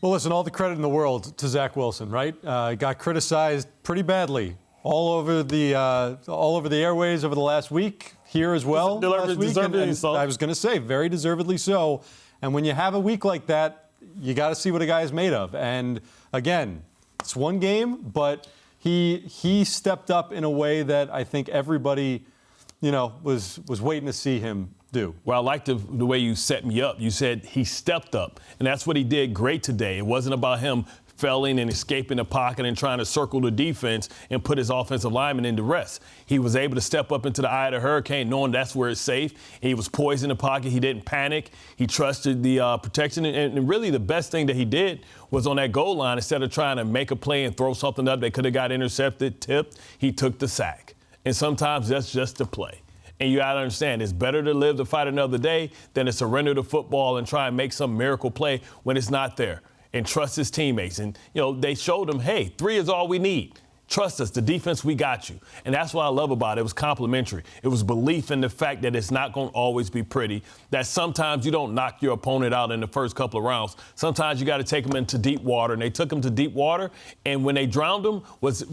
Well, listen, all the credit in the world to Zach Wilson, right? Got criticized pretty badly all over the airways over the last week, here as well. Deservedly so. I was going to say, very deservedly so. And when you have a week like that, you got to see what a guy is made of. And again, it's one game, but he stepped up in a way that I think everybody, was waiting to see him do. Well, I like the way you set me up. You said he stepped up, and that's what he did great today. It wasn't about him failing and escaping the pocket and trying to circle the defense and put his offensive lineman into rest. He was able to step up into the eye of the hurricane knowing that's where it's safe. He was poised in the pocket. He didn't panic. He trusted the protection. And really the best thing that he did was on that goal line, instead of trying to make a play and throw something up that could have got intercepted, tipped, he took the sack. And sometimes that's just the play. And you got to understand, it's better to live to fight another day than to surrender to football and try and make some miracle play when it's not there. And trust his teammates. And, they showed him, hey, 3 is all we need. Trust us, the defense, we got you. And that's what I love about it. It was complimentary. It was belief in the fact that it's not going to always be pretty, that sometimes you don't knock your opponent out in the first couple of rounds. Sometimes you got to take them into deep water. And they took him to deep water, and when they drowned him was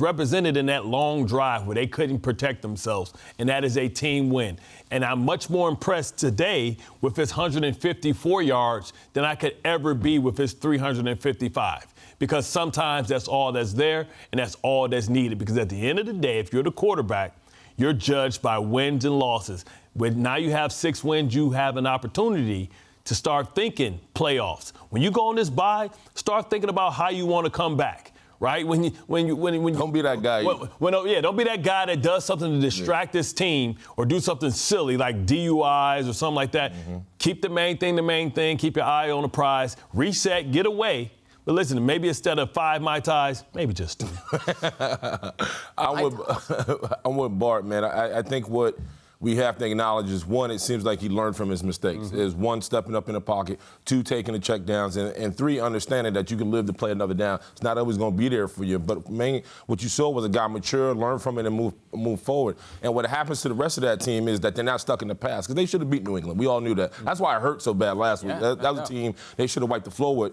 represented in that long drive where they couldn't protect themselves. And that is a team win. And I'm much more impressed today with his 154 yards than I could ever be with his 355. Because sometimes that's all that's there and that's all that's needed. Because at the end of the day, if you're the quarterback, you're judged by wins and losses. When now you have 6 wins, you have an opportunity to start thinking playoffs. When you go on this bye, start thinking about how you want to come back. Right? When you don't be that guy. Don't be that guy that does something to distract this team or do something silly like DUIs or something like that. Mm-hmm. Keep the main thing. Keep your eye on the prize. Reset, get away. But listen, maybe instead of 5 Mai Tais, maybe just 2. I'm with Bart, man. I think what we have to acknowledge is, 1, it seems like he learned from his mistakes. Mm-hmm. Is 1, stepping up in the pocket, 2, taking the check downs, and 3, understanding that you can live to play another down. It's not always going to be there for you. But mainly what you saw was a guy mature, learn from it, and move forward. And what happens to the rest of that team is that they're not stuck in the past, because they should have beat New England. We all knew that. That's why it hurt so bad last week. That was a team they should have wiped the floor with.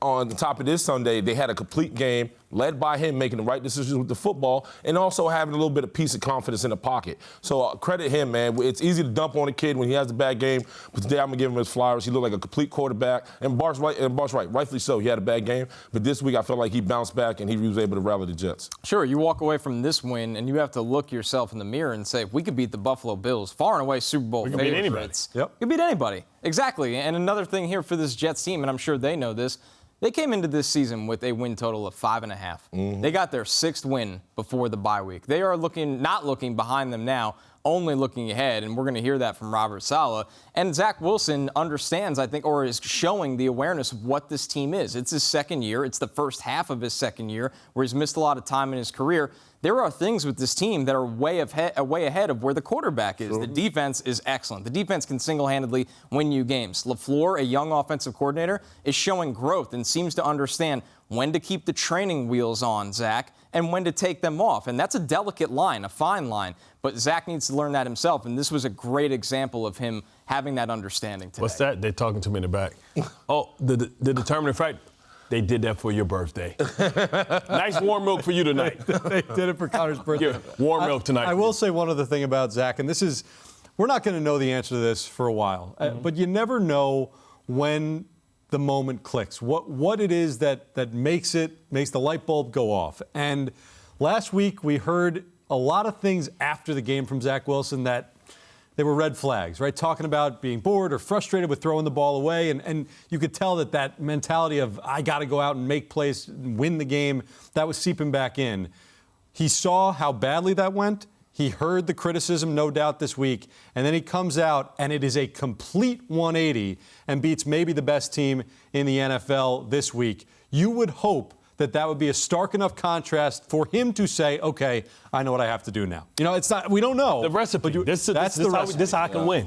On the top of this Sunday, they had a complete game, led by him making the right decisions with the football, and also having a little bit of peace and confidence in the pocket. So credit him, man. It's easy to dump on a kid when he has a bad game, but today I'm going to give him his flowers. He looked like a complete quarterback, and Bart's right, rightfully so. He had a bad game, but this week I felt like he bounced back and he was able to rally the Jets. Sure, you walk away from this win, and you have to look yourself in the mirror and say, if we could beat the Buffalo Bills, far and away Super Bowl favorites. We can beat anybody. Yep. We can beat anybody. Exactly. And another thing here for this Jets team, and I'm sure they know this, they came into this season with a win total of 5.5. Mm-hmm. They got their 6th win before the bye week. They are not looking behind them now, only looking ahead, and we're going to hear that from Robert Saleh. And Zach Wilson understands, I think, or is showing the awareness of what this team is. It's his 2nd year. It's the first half of his 2nd year where he's missed a lot of time in his career. There are things with this team that are way ahead of where the quarterback is. Sure. The defense is excellent. The defense can single-handedly win you games. LaFleur, a young offensive coordinator, is showing growth and seems to understand when to keep the training wheels on, Zach, and when to take them off. And that's a delicate line, a fine line. But Zach needs to learn that himself, and this was a great example of him having that understanding today. What's that? They're talking to me in the back. Oh, the determining fact. They did that for your birthday. Nice warm milk for you tonight. They did it for Connor's birthday. Yeah, warm milk tonight. I will say one other thing about Zach, and we're not going to know the answer to this for a while, but you never know when the moment clicks, what it is that makes the light bulb go off. And last week we heard a lot of things after the game from Zach Wilson that they were red flags, right? Talking about being bored or frustrated with throwing the ball away. And you could tell that mentality of, I got to go out and make plays, and win the game, that was seeping back in. He saw how badly that went. He heard the criticism, no doubt, this week. And then he comes out, and it is a complete 180 and beats maybe the best team in the NFL this week. You would hope that would be a stark enough contrast for him to say, okay, I know what I have to do now. It's not, we don't know. The recipe. This is how I can win.